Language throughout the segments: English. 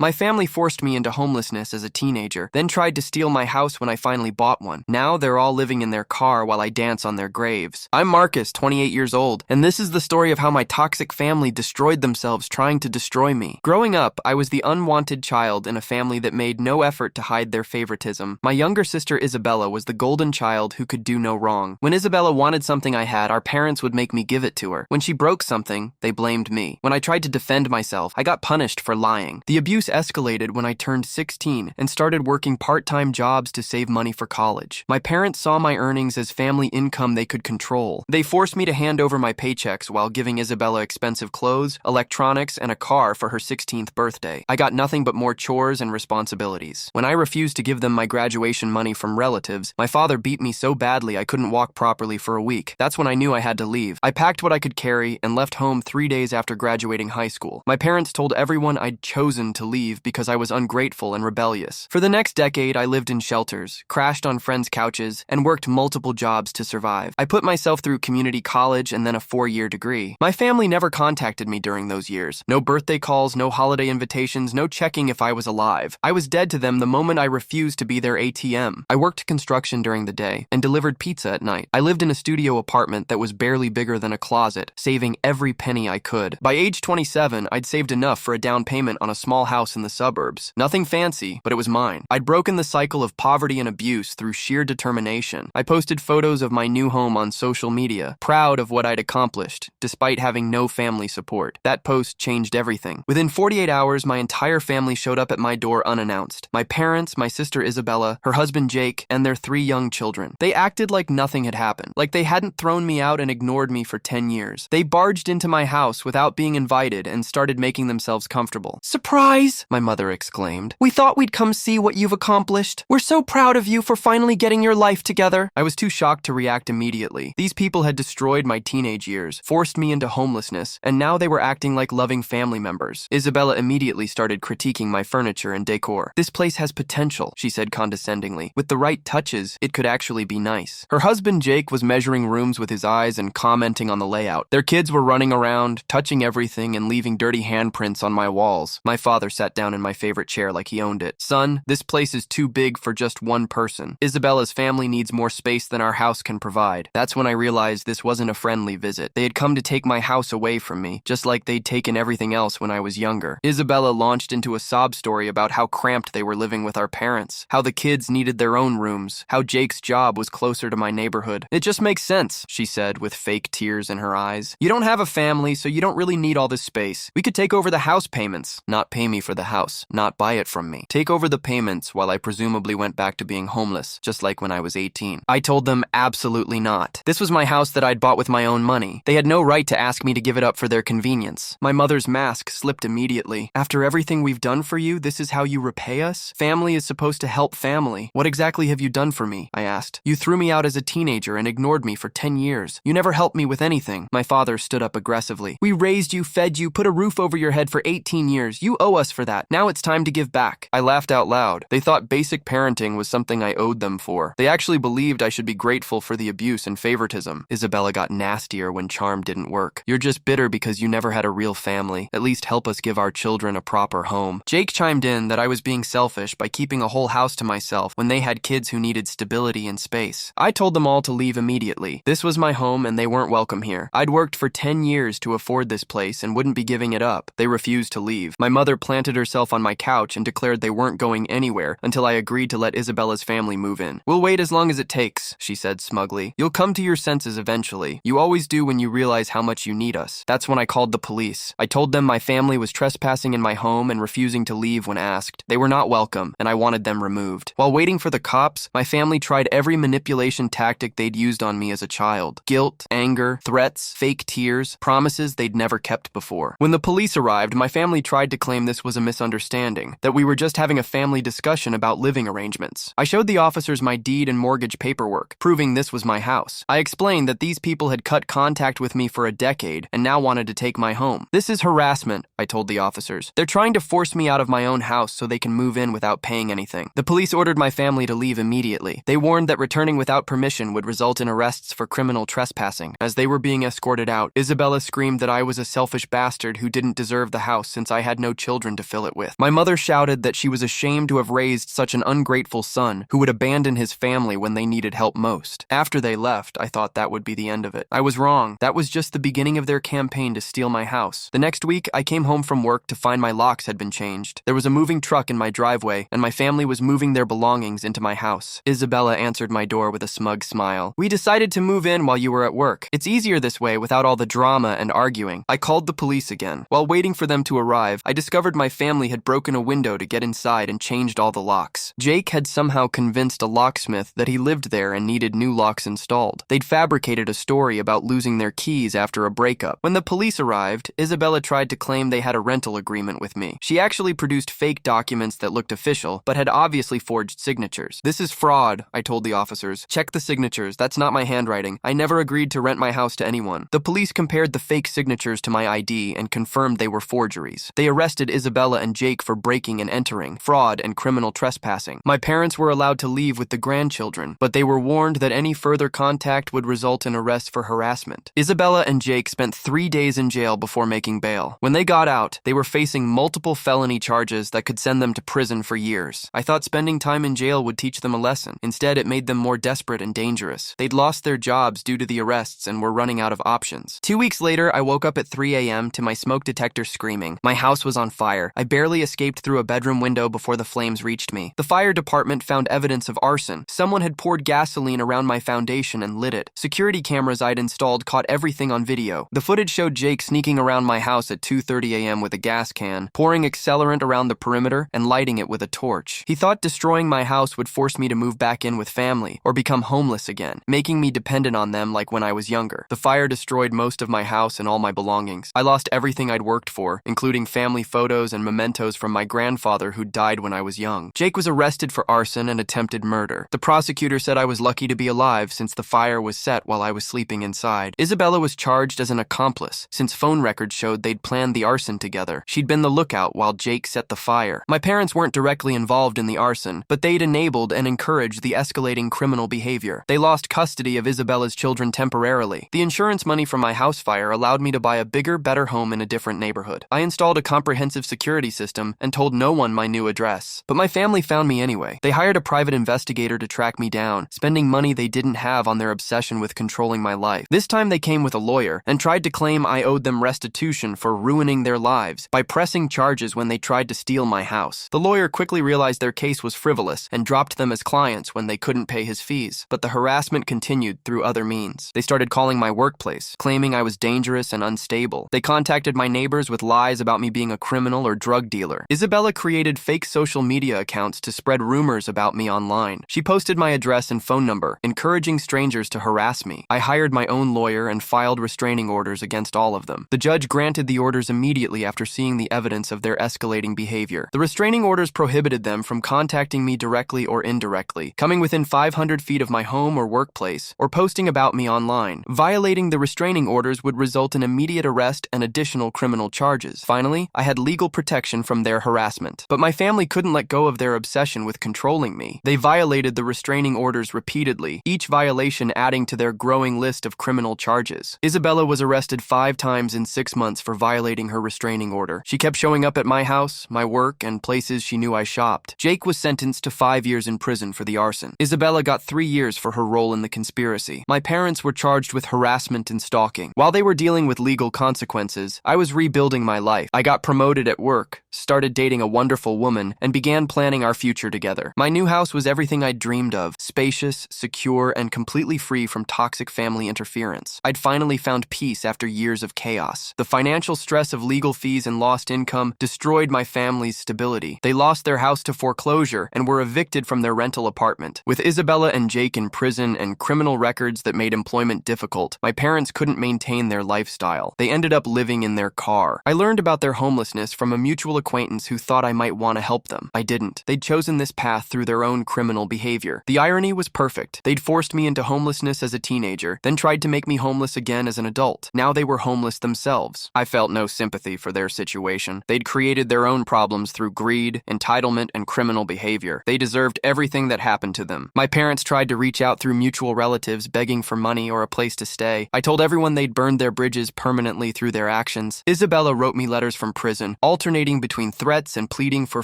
My family forced me into homelessness as a teenager, then tried to steal my house when I finally bought one. Now they're all living in their car while I dance on their graves. I'm Marcus, 28 years old, and this is the story of how my toxic family destroyed themselves trying to destroy me. Growing up, I was the unwanted child in a family that made no effort to hide their favoritism. My younger sister Isabella was the golden child who could do no wrong. When Isabella wanted something I had, our parents would make me give it to her. When she broke something, they blamed me. When I tried to defend myself, I got punished for lying. The abuse escalated when I turned 16 and started working part-time jobs to save money for college. My parents saw my earnings as family income they could control. They forced me to hand over my paychecks while giving Isabella expensive clothes, electronics, and a car for her 16th birthday. I got nothing but more chores and responsibilities. When I refused to give them my graduation money from relatives, my father beat me so badly I couldn't walk properly for a week. That's when I knew I had to leave. I packed what I could carry and left home 3 days after graduating high school. My parents told everyone I'd chosen to leave because I was ungrateful and rebellious. For the next decade, I lived in shelters, crashed on friends' couches, and worked multiple jobs to survive. I put myself through community college and then a 4-year degree. My family never contacted me during those years. No birthday calls, no holiday invitations, no checking if I was alive. I was dead to them the moment I refused to be their ATM. I worked construction during the day and delivered pizza at night. I lived in a studio apartment that was barely bigger than a closet, saving every penny I could. By age 27, I'd saved enough for a down payment on a small house in the suburbs. Nothing fancy, but it was mine. I'd broken the cycle of poverty and abuse through sheer determination. I posted photos of my new home on social media, proud of what I'd accomplished, despite having no family support. That post changed everything. Within 48 hours, my entire family showed up at my door unannounced. My parents, my sister Isabella, her husband Jake, and their 3 young children. They acted like nothing had happened, like they hadn't thrown me out and ignored me for 10 years. They barged into my house without being invited and started making themselves comfortable. "Surprise!" my mother exclaimed. "We thought we'd come see what you've accomplished. We're so proud of you for finally getting your life together." I was too shocked to react immediately. These people had destroyed my teenage years, forced me into homelessness, and now they were acting like loving family members. Isabella immediately started critiquing my furniture and decor. "This place has potential," she said condescendingly. "With the right touches, it could actually be nice." Her husband Jake was measuring rooms with his eyes and commenting on the layout. Their kids were running around, touching everything and leaving dirty handprints on my walls. My father sat down in my favorite chair like he owned it. "Son, this place is too big for just one person. Isabella's family needs more space than our house can provide." That's when I realized this wasn't a friendly visit. They had come to take my house away from me, just like they'd taken everything else when I was younger. Isabella launched into a sob story about how cramped they were living with our parents, how the kids needed their own rooms, how Jake's job was closer to my neighborhood. "It just makes sense," she said with fake tears in her eyes. "You don't have a family, so you don't really need all this space. We could take over the house payments, not pay me for the house, not buy it from me. Take over the payments while I presumably went back to being homeless, just like when I was 18. I told them absolutely not. This was my house that I'd bought with my own money. They had no right to ask me to give it up for their convenience. My mother's mask slipped immediately. "After everything we've done for you, this is how you repay us? Family is supposed to help family. What exactly have you done for me?" I asked. "You threw me out as a teenager and ignored me for 10 years. You never helped me with anything." My father stood up aggressively. "We raised you, fed you, put a roof over your head for 18 years. You owe us for that. Now it's time to give back." I laughed out loud. They thought basic parenting was something I owed them for. They actually believed I should be grateful for the abuse and favoritism. Isabella got nastier when charm didn't work. "You're just bitter because you never had a real family. At least help us give our children a proper home." Jake chimed in that I was being selfish by keeping a whole house to myself when they had kids who needed stability and space. I told them all to leave immediately. This was my home and they weren't welcome here. I'd worked for 10 years to afford this place and wouldn't be giving it up. They refused to leave. My mother planted herself on my couch and declared they weren't going anywhere until I agreed to let Isabella's family move in. "We'll wait as long as it takes," she said smugly. "You'll come to your senses eventually. You always do when you realize how much you need us." That's when I called the police. I told them my family was trespassing in my home and refusing to leave when asked. They were not welcome, and I wanted them removed. While waiting for the cops, my family tried every manipulation tactic they'd used on me as a child. Guilt, anger, threats, fake tears, promises they'd never kept before. When the police arrived, my family tried to claim this was a misunderstanding, that we were just having a family discussion about living arrangements. I showed the officers my deed and mortgage paperwork, proving this was my house. I explained that these people had cut contact with me for a decade and now wanted to take my home. "This is harassment," I told the officers. "They're trying to force me out of my own house so they can move in without paying anything." The police ordered my family to leave immediately. They warned that returning without permission would result in arrests for criminal trespassing. As they were being escorted out, Isabella screamed that I was a selfish bastard who didn't deserve the house since I had no children to fill it with. My mother shouted that she was ashamed to have raised such an ungrateful son who would abandon his family when they needed help most. After they left, I thought that would be the end of it. I was wrong. That was just the beginning of their campaign to steal my house. The next week, I came home from work to find my locks had been changed. There was a moving truck in my driveway, and my family was moving their belongings into my house. Isabella answered my door with a smug smile. "We decided to move in while you were at work. It's easier this way without all the drama and arguing." I called the police again. While waiting for them to arrive, I discovered my family had broken a window to get inside and changed all the locks. Jake had somehow convinced a locksmith that he lived there and needed new locks installed. They'd fabricated a story about losing their keys after a breakup. When the police arrived, Isabella tried to claim they had a rental agreement with me. She actually produced fake documents that looked official, but had obviously forged signatures. "This is fraud," I told the officers. "Check the signatures. That's not my handwriting. I never agreed to rent my house to anyone." The police compared the fake signatures to my ID and confirmed they were forgeries. They arrested Isabella and Jake for breaking and entering, fraud, and criminal trespassing. My parents were allowed to leave with the grandchildren, but they were warned that any further contact would result in arrest for harassment. Isabella and Jake spent 3 days in jail before making bail. When they got out, they were facing multiple felony charges that could send them to prison for years. I thought spending time in jail would teach them a lesson. Instead, it made them more desperate and dangerous. They'd lost their jobs due to the arrests and were running out of options. 2 weeks later, I woke up at 3 a.m. to my smoke detector screaming. My house was on fire. I barely escaped through a bedroom window before the flames reached me. The fire department found evidence of arson. Someone had poured gasoline around my foundation and lit it. Security cameras I'd installed caught everything on video. The footage showed Jake sneaking around my house at 2:30 a.m. with a gas can, pouring accelerant around the perimeter and lighting it with a torch. He thought destroying my house would force me to move back in with family or become homeless again, making me dependent on them like when I was younger. The fire destroyed most of my house and all my belongings. I lost everything I'd worked for, including family photos and mementos from my grandfather who died when I was young. Jake was arrested for arson and attempted murder. The prosecutor said I was lucky to be alive since the fire was set while I was sleeping inside. Isabella was charged as an accomplice since phone records showed they'd planned the arson together. She'd been the lookout while Jake set the fire. My parents weren't directly involved in the arson, but they'd enabled and encouraged the escalating criminal behavior. They lost custody of Isabella's children temporarily. The insurance money from my house fire allowed me to buy a bigger, better home in a different neighborhood. I installed a comprehensive security system and told no one my new address. But my family found me anyway. They hired a private investigator to track me down, spending money they didn't have on their obsession with controlling my life. This time they came with a lawyer and tried to claim I owed them restitution for ruining their lives by pressing charges when they tried to steal my house. The lawyer quickly realized their case was frivolous and dropped them as clients when they couldn't pay his fees. But the harassment continued through other means. They started calling my workplace, claiming I was dangerous and unstable. They contacted my neighbors with lies about me being a criminal or drug dealer. Isabella created fake social media accounts to spread rumors about me online. She posted my address and phone number, encouraging strangers to harass me. I hired my own lawyer and filed restraining orders against all of them. The judge granted the orders immediately after seeing the evidence of their escalating behavior. The restraining orders prohibited them from contacting me directly or indirectly, coming within 500 feet of my home or workplace, or posting about me online. Violating the restraining orders would result in immediate arrest and additional criminal charges. Finally, I had legal protection from their harassment. But my family couldn't let go of their obsession with controlling me. They violated the restraining orders repeatedly, each violation adding to their growing list of criminal charges. Isabella was arrested 5 times in 6 months for violating her restraining order. She kept showing up at my house, my work, and places she knew I shopped. Jake was sentenced to 5 years in prison for the arson. Isabella got 3 years for her role in the conspiracy. My parents were charged with harassment and stalking. While they were dealing with legal consequences, I was rebuilding my life. I got promoted at work, started dating a wonderful woman, and began planning our future together. My new house was everything I'd dreamed of, spacious, secure, and completely free from toxic family interference. I'd finally found peace after years of chaos. The financial stress of legal fees and lost income destroyed my family's stability. They lost their house to foreclosure and were evicted from their rental apartment. With Isabella and Jake in prison and criminal records that made employment difficult, my parents couldn't maintain their lifestyle. They ended up living in their car. I learned about their homelessness from a mutual acquaintance who thought I might want to help them. I didn't. They'd chosen this path through their own criminal behavior. The irony was perfect. They'd forced me into homelessness as a teenager, then tried to make me homeless again as an adult. Now they were homeless themselves. I felt no sympathy for their situation. They'd created their own problems through greed, entitlement, and criminal behavior. They deserved everything that happened to them. My parents tried to reach out through mutual relatives, begging for money or a place to stay. I told everyone they'd burned their bridges permanently through their actions. Isabella wrote me letters from prison, alternating between between threats and pleading for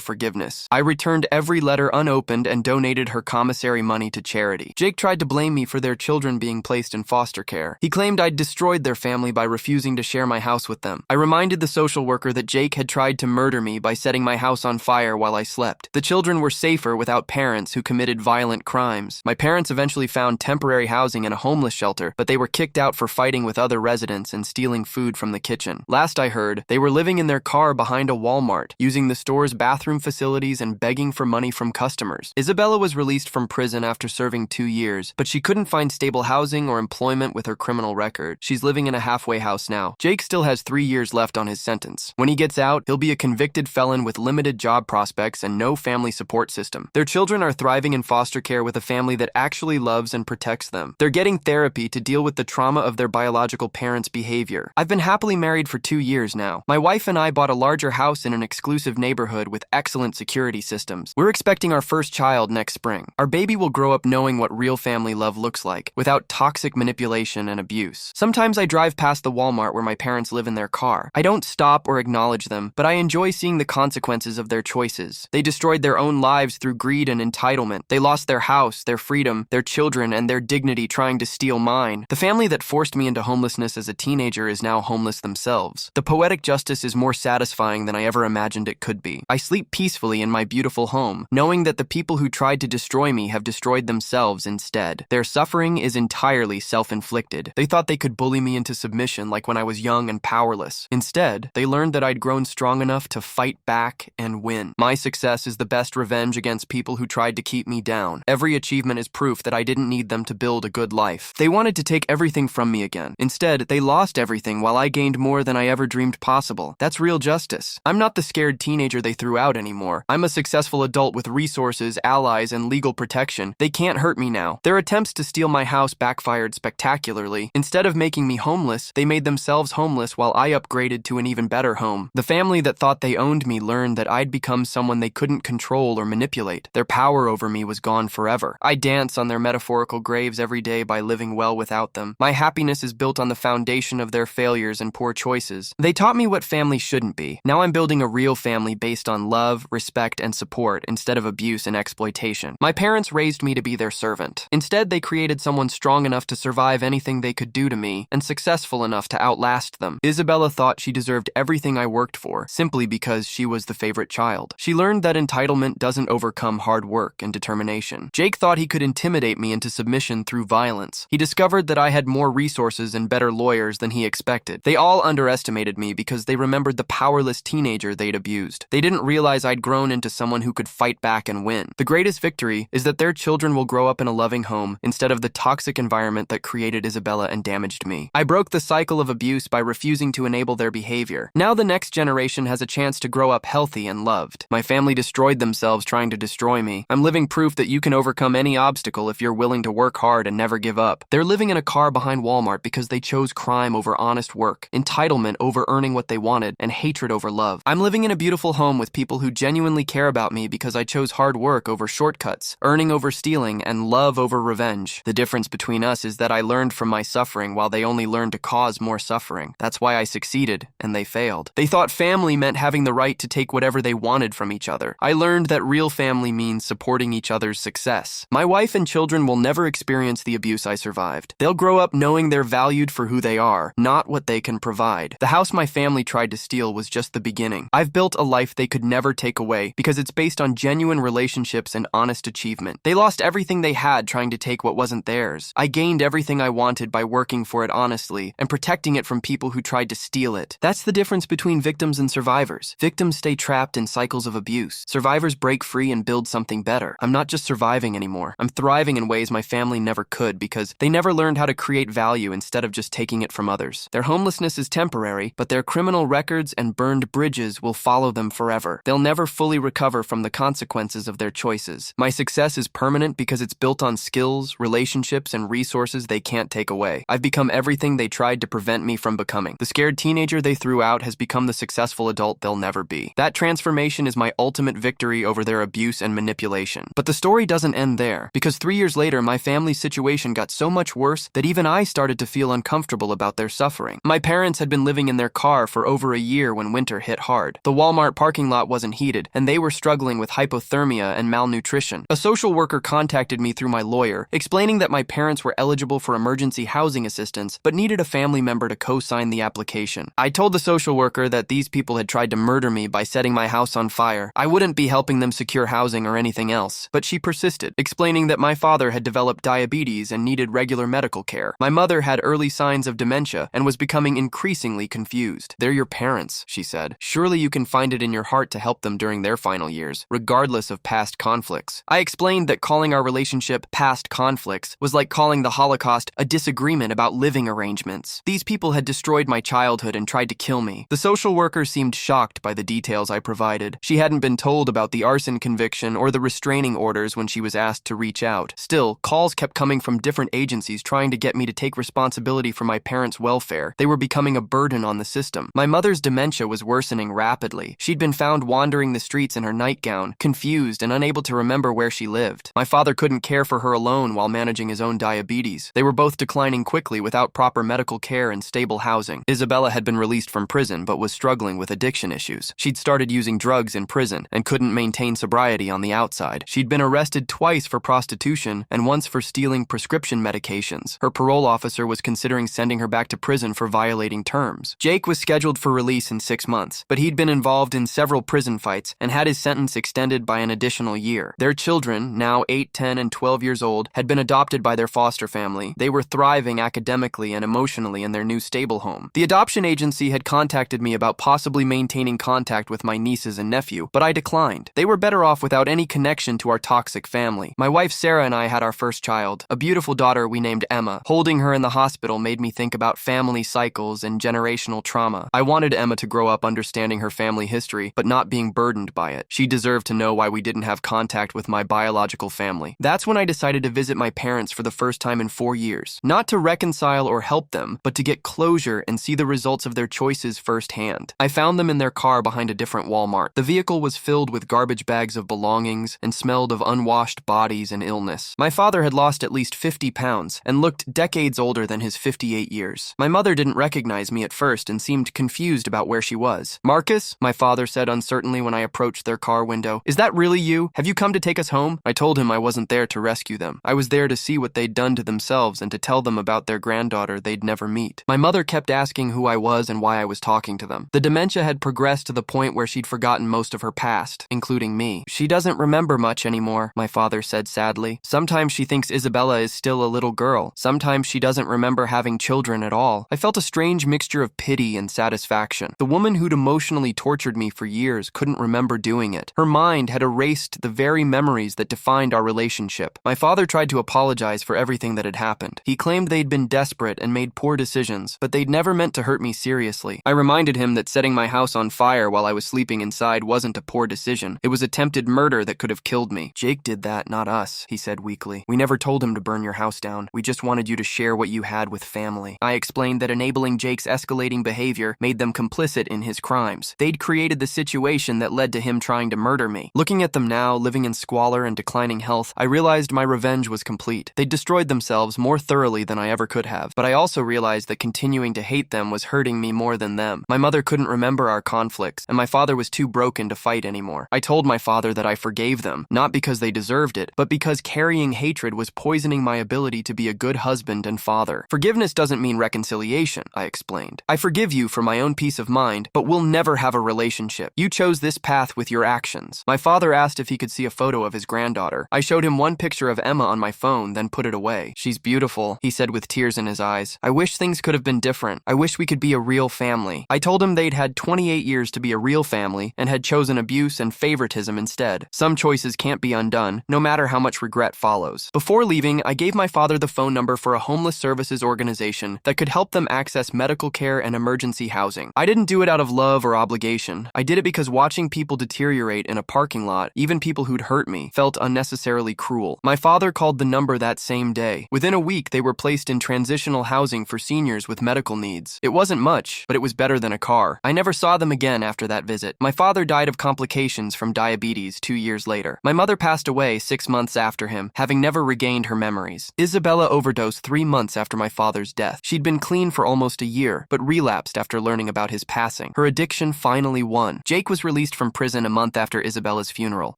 forgiveness. I returned every letter unopened and donated her commissary money to charity. Jake tried to blame me for their children being placed in foster care. He claimed I'd destroyed their family by refusing to share my house with them. I reminded the social worker that Jake had tried to murder me by setting my house on fire while I slept. The children were safer without parents who committed violent crimes. My parents eventually found temporary housing in a homeless shelter, but they were kicked out for fighting with other residents and stealing food from the kitchen. Last I heard, they were living in their car behind a Walmart, using the store's bathroom facilities and begging for money from customers. Isabella was released from prison after serving 2 years, but she couldn't find stable housing or employment with her criminal record. She's living in a halfway house now. Jake still has 3 years left on his sentence. When he gets out, he'll be a convicted felon with limited job prospects and no family support system. Their children are thriving in foster care with a family that actually loves and protects them. They're getting therapy to deal with the trauma of their biological parents' behavior. I've been happily married for 2 years now. My wife and I bought a larger house in an exclusive neighborhood with excellent security systems. We're expecting our first child next spring. Our baby will grow up knowing what real family love looks like, without toxic manipulation and abuse. Sometimes I drive past the Walmart where my parents live in their car. I don't stop or acknowledge them, but I enjoy seeing the consequences of their choices. They destroyed their own lives through greed and entitlement. They lost their house, their freedom, their children, and their dignity trying to steal mine. The family that forced me into homelessness as a teenager is now homeless themselves. The poetic justice is more satisfying than I ever imagined it could be. I sleep peacefully in my beautiful home, knowing that the people who tried to destroy me have destroyed themselves instead. Their suffering is entirely self-inflicted. They thought they could bully me into submission like when I was young and powerless. Instead, they learned that I'd grown strong enough to fight back and win. My success is the best revenge against people who tried to keep me down. Every achievement is proof that I didn't need them to build a good life. They wanted to take everything from me again. Instead, they lost everything while I gained more than I ever dreamed possible. That's real justice. I'm not the scared teenager they threw out anymore. I'm a successful adult with resources, allies, and legal protection. They can't hurt me now. Their attempts to steal my house backfired spectacularly. Instead of making me homeless, they made themselves homeless while I upgraded to an even better home. The family that thought they owned me learned that I'd become someone they couldn't control or manipulate. Their power over me was gone forever. I dance on their metaphorical graves every day by living well without them. My happiness is built on the foundation of their failures and poor choices. They taught me what family shouldn't be. Now I'm building a real family based on love, respect, and support instead of abuse and exploitation. My parents raised me to be their servant. Instead, they created someone strong enough to survive anything they could do to me and successful enough to outlast them. Isabella thought she deserved everything I worked for simply because she was the favorite child. She learned that entitlement doesn't overcome hard work and determination. Jake thought he could intimidate me into submission through violence. He discovered that I had more resources and better lawyers than he expected. They all underestimated me because they remembered the powerless teenager they'd abused. They didn't realize I'd grown into someone who could fight back and win. The greatest victory is that their children will grow up in a loving home instead of the toxic environment that created Isabella and damaged me. I broke the cycle of abuse by refusing to enable their behavior. Now the next generation has a chance to grow up healthy and loved. My family destroyed themselves trying to destroy me. I'm living proof that you can overcome any obstacle if you're willing to work hard and never give up. They're living in a car behind Walmart because they chose crime over honest work, entitlement over earning what they wanted, and hatred over love. I'm living in a beautiful home with people who genuinely care about me because I chose hard work over shortcuts, earning over stealing, and love over revenge. The difference between us is that I learned from my suffering while they only learned to cause more suffering. That's why I succeeded, and they failed. They thought family meant having the right to take whatever they wanted from each other. I learned that real family means supporting each other's success. My wife and children will never experience the abuse I survived. They'll grow up knowing they're valued for who they are, not what they can provide. The house my family tried to steal was just the beginning. I've built a life they could never take away because it's based on genuine relationships and honest achievement. They lost everything they had trying to take what wasn't theirs. I gained everything I wanted by working for it honestly and protecting it from people who tried to steal it. That's the difference between victims and survivors. Victims stay trapped in cycles of abuse. Survivors break free and build something better. I'm not just surviving anymore. I'm thriving in ways my family never could because they never learned how to create value instead of just taking it from others. Their homelessness is temporary, but their criminal records and burned bridges will follow them forever. They'll never fully recover from the consequences of their choices. My success is permanent because it's built on skills, relationships, and resources they can't take away. I've become everything they tried to prevent me from becoming. The scared teenager they threw out has become the successful adult they'll never be. That transformation is my ultimate victory over their abuse and manipulation. But the story doesn't end there, because 3 years later, my family's situation got so much worse that even I started to feel uncomfortable about their suffering. My parents had been living in their car for over a year when winter hit hard. scared. The Walmart parking lot wasn't heated, and they were struggling with hypothermia and malnutrition. A social worker contacted me through my lawyer, explaining that my parents were eligible for emergency housing assistance, but needed a family member to co-sign the application. I told the social worker that these people had tried to murder me by setting my house on fire. I wouldn't be helping them secure housing or anything else, but she persisted, explaining that my father had developed diabetes and needed regular medical care. My mother had early signs of dementia and was becoming increasingly confused. "They're your parents," she said. "Surely you can find it in your heart to help them during their final years, regardless of past conflicts." I explained that calling our relationship past conflicts was like calling the Holocaust a disagreement about living arrangements. These people had destroyed my childhood and tried to kill me. The social worker seemed shocked by the details I provided. She hadn't been told about the arson conviction or the restraining orders when she was asked to reach out. Still, calls kept coming from different agencies trying to get me to take responsibility for my parents' welfare. They were becoming a burden on the system. My mother's dementia was worsening rapidly. She'd been found wandering the streets in her nightgown, confused and unable to remember where she lived. My father couldn't care for her alone while managing his own diabetes. They were both declining quickly without proper medical care and stable housing. Isabella had been released from prison but was struggling with addiction issues. She'd started using drugs in prison and couldn't maintain sobriety on the outside. She'd been arrested twice for prostitution and once for stealing prescription medications. Her parole officer was considering sending her back to prison for violating terms. Jake was scheduled for release in 6 months, but he'd been involved in several prison fights and had his sentence extended by an additional year. Their children, now 8, 10, and 12 years old, had been adopted by their foster family. They were thriving academically and emotionally in their new stable home. The adoption agency had contacted me about possibly maintaining contact with my nieces and nephew, but I declined. They were better off without any connection to our toxic family. My wife Sarah and I had our first child, a beautiful daughter we named Emma. Holding her in the hospital made me think about family cycles and generational trauma. I wanted Emma to grow up understanding her family history, but not being burdened by it. She deserved to know why we didn't have contact with my biological family. That's when I decided to visit my parents for the first time in 4 years. Not to reconcile or help them, but to get closure and see the results of their choices firsthand. I found them in their car behind a different Walmart. The vehicle was filled with garbage bags of belongings and smelled of unwashed bodies and illness. My father had lost at least 50 pounds and looked decades older than his 58 years. My mother didn't recognize me at first and seemed confused about where she was. "Marcus," my father said uncertainly when I approached their car window, "is that really you? Have you come to take us home?" I told him I wasn't there to rescue them. I was there to see what they'd done to themselves and to tell them about their granddaughter they'd never meet. My mother kept asking who I was and why I was talking to them. The dementia had progressed to the point where she'd forgotten most of her past, including me. "She doesn't remember much anymore," my father said sadly. "Sometimes she thinks Isabella is still a little girl. Sometimes she doesn't remember having children at all." I felt a strange mixture of pity and satisfaction. The woman who'd emotionally tortured me for years couldn't remember doing it. Her mind had erased the very memories that defined our relationship. My father tried to apologize for everything that had happened. He claimed they'd been desperate and made poor decisions, but they'd never meant to hurt me seriously. I reminded him that setting my house on fire while I was sleeping inside wasn't a poor decision. It was attempted murder that could have killed me. "Jake did that, not us," he said weakly. "We never told him to burn your house down. We just wanted you to share what you had with family." I explained that enabling Jake's escalating behavior made them complicit in his crimes. They'd created the situation that led to him trying to murder me. Looking at them now, living in squalor and declining health, I realized my revenge was complete. They'd destroyed themselves more thoroughly than I ever could have, but I also realized that continuing to hate them was hurting me more than them. My mother couldn't remember our conflicts, and my father was too broken to fight anymore. I told my father that I forgave them, not because they deserved it, but because carrying hatred was poisoning my ability to be a good husband and father. "Forgiveness doesn't mean reconciliation," I explained. "I forgive you for my own peace of mind, but we'll never have a relationship. You chose this path with your actions." My father asked if he could see a photo of his granddaughter. I showed him one picture of Emma on my phone, then put it away. "She's beautiful," he said with tears in his eyes. "I wish things could have been different. I wish we could be a real family." I told him they'd had 28 years to be a real family and had chosen abuse and favoritism instead. Some choices can't be undone, no matter how much regret follows. Before leaving, I gave my father the phone number for a homeless services organization that could help them access medical care and emergency housing. I didn't do it out of love or obligation. I did it because watching people deteriorate in a parking lot, even people who'd hurt me, felt unnecessarily cruel. My father called the number that same day. Within a week, they were placed in transitional housing for seniors with medical needs. It wasn't much, but it was better than a car. I never saw them again after that visit. My father died of complications from diabetes 2 years later. My mother passed away 6 months after him, having never regained her memories. Isabella overdosed 3 months after my father's death. She'd been clean for almost a year, but relapsed after learning about his passing. Her addiction finally won. Jake was released from prison a month after Isabella's funeral.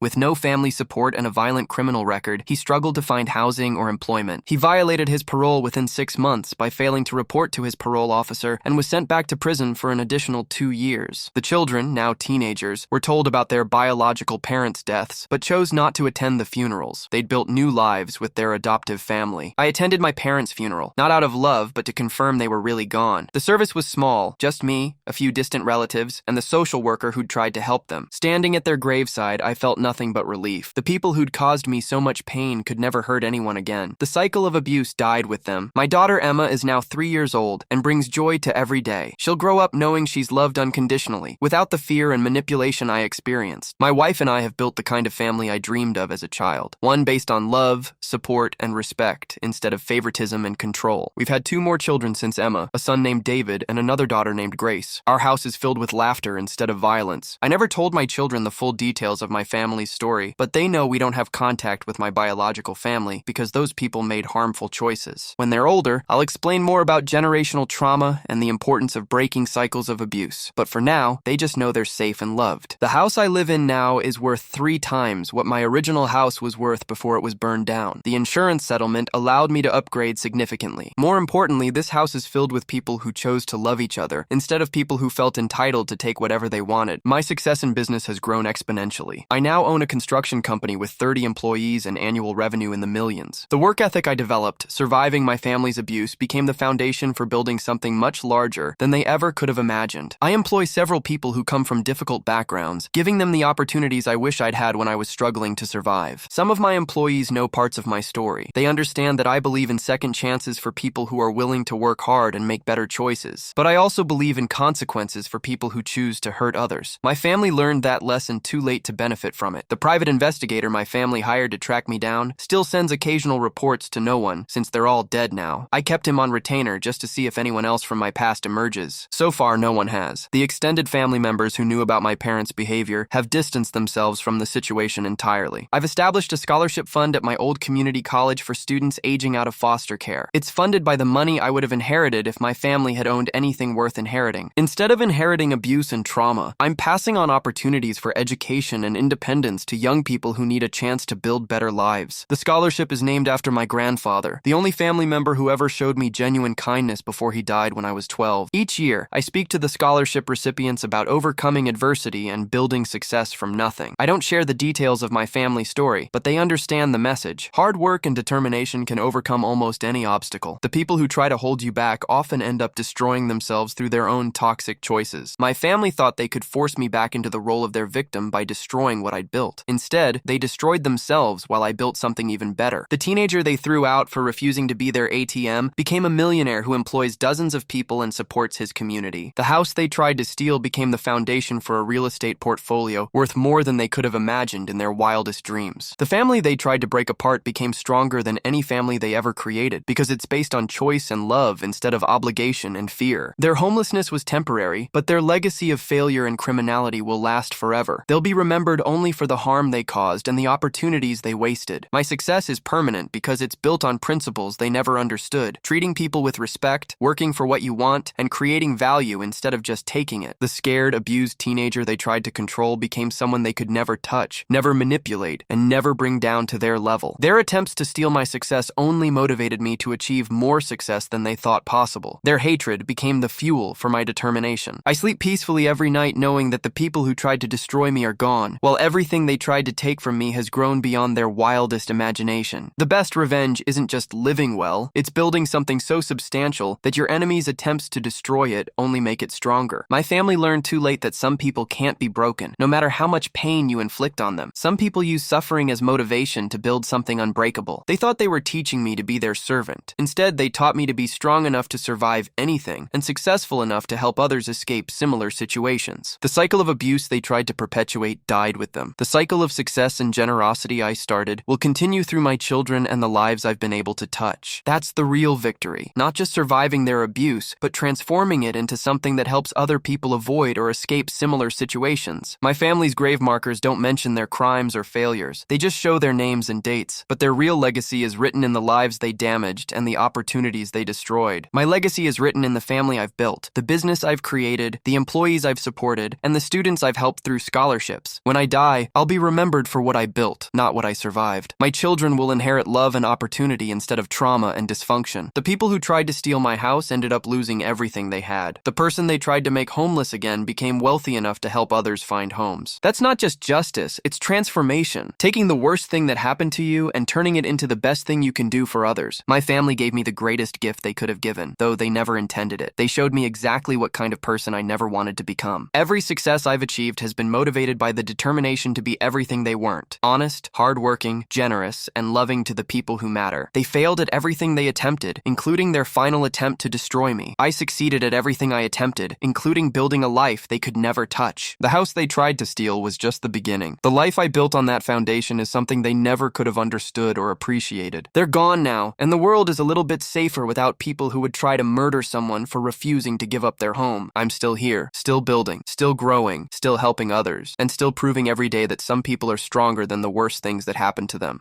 With no family support and a violent criminal record, he struggled to find housing or employment. He violated his parole within 6 months by failing to report to his parole officer and was sent back to prison for an additional 2 years. The children, now teenagers, were told about their biological parents' deaths, but chose not to attend the funerals. They'd built new lives with their adoptive family. I attended my parents' funeral, not out of love, but to confirm they were really gone. The service was small, just me, a few distant relatives, and the social worker who'd tried to help them. Standing at their graveside, I felt nothing but relief. The people who'd caused me so much pain could never hurt anyone again. The cycle of abuse died with them. My daughter Emma is now 3 years old and brings joy to every day. She'll grow up knowing she's loved unconditionally, without the fear and manipulation I experienced. My wife and I have built the kind of family I dreamed of as a child. One based on love, support, and respect, instead of favoritism and control. We've had 2 more children since Emma, a son named David and another daughter named Grace. Our house is filled with laughter instead of violence. I never told my children the full details of my family's story, but they know we don't have contact with my biological family because those people made harmful choices. When they're older, I'll explain more about generational trauma and the importance of breaking cycles of abuse. But for now, they just know they're safe and loved. The house I live in now is worth 3 times what my original house was worth before it was burned down. The insurance settlement allowed me to upgrade significantly. More importantly, this house is filled with people who chose to love each other instead of people who felt entitled to take whatever they wanted. My success in business has grown exponentially. I now own a construction company with 30 employees and annual revenue in the millions. The work ethic I developed, surviving my family's abuse, became the foundation for building something much larger than they ever could have imagined. I employ several people who come from difficult backgrounds, giving them the opportunities I wish I'd had when I was struggling to survive. Some of my employees know parts of my story. They understand that I believe in second chances for people who are willing to work hard and make better choices. But I also believe in consequences for people who choose to hurt others. My family learned that lesson too late to benefit from it. The private investigator my family hired to track me down still sends occasional reports to no one, since they're all dead now. I kept him on retainer just to see if anyone else from my past emerges. So far, no one has. The extended family members who knew about my parents' behavior have distanced themselves from the situation entirely. I've established a scholarship fund at my old community college for students aging out of foster care. It's funded by the money I would have inherited if my family had owned anything worth inheriting. Instead of inheriting abuse and trauma, I'm passing on opportunities for education and independence to young people who need a chance to build better lives. The scholarship is named after my grandfather, the only family member who ever showed me genuine kindness before he died when I was 12. Each year, I speak to the scholarship recipients about overcoming adversity and building success from nothing. I don't share the details of my family story, but they understand the message. Hard work and determination can overcome almost any obstacle. The people who try to hold you back often end up destroying themselves through their own toxic choices. My family thought they could force me back into the role of their victim by destroying what I'd built. Instead, they destroyed themselves while I built something even better. The teenager they threw out for refusing to be their ATM became a millionaire who employs dozens of people and supports his community. The house they tried to steal became the foundation for a real estate portfolio worth more than they could have imagined in their wildest dreams. The family they tried to break apart became stronger than any family they ever created because it's based on choice and love instead of obligation and fear. Their homelessness was temporary, but their legacy of failure and criminality will last forever. They'll be remembered only for the harm they caused and the opportunities they wasted. My success is permanent because it's built on principles they never understood: treating people with respect, working for what you want, and creating value instead of just taking it. The scared, abused teenager they tried to control became someone they could never touch, never manipulate, and never bring down to their level. Their attempts to steal my success only motivated me to achieve more success than they thought possible. Their hatred became the fuel for my determination. I sleep peacefully every night knowing that the people who tried to destroy me are gone, while everything they tried to take from me has grown beyond their wildest imagination. The best revenge isn't just living well, it's building something so substantial that your enemy's attempts to destroy it only make it stronger. My family learned too late that some people can't be broken, no matter how much pain you inflict on them. Some people use suffering as motivation to build something unbreakable. They thought they were teaching me to be their servant. Instead, they taught me to be strong enough to survive anything and successful enough to help others escape similar situations. The cycle of abuse they tried to perpetuate died with them. The cycle of success and generosity I started will continue through my children and the lives I've been able to touch. That's the real victory. Not just surviving their abuse, but transforming it into something that helps other people avoid or escape similar situations. My family's grave markers don't mention their crimes or failures. They just show their names and dates, but their real legacy is written in the lives they damaged and the opportunities they destroyed. My legacy is written in the family I've built, the business I've created, the employees families I've supported, and the students I've helped through scholarships. When I die, I'll be remembered for what I built, not what I survived. My children will inherit love and opportunity instead of trauma and dysfunction. The people who tried to steal my house ended up losing everything they had. The person they tried to make homeless again became wealthy enough to help others find homes. That's not just justice, it's transformation. Taking the worst thing that happened to you and turning it into the best thing you can do for others. My family gave me the greatest gift they could have given, though they never intended it. They showed me exactly what kind of person I never wanted to become. Every success I've achieved has been motivated by the determination to be everything they weren't. Honest, hardworking, generous, and loving to the people who matter. They failed at everything they attempted, including their final attempt to destroy me. I succeeded at everything I attempted, including building a life they could never touch. The house they tried to steal was just the beginning. The life I built on that foundation is something they never could have understood or appreciated. They're gone now, and the world is a little bit safer without people who would try to murder someone for refusing to give up their home. I'm still here, still building, still growing, still helping others, and still proving every day that some people are stronger than the worst things that happen to them.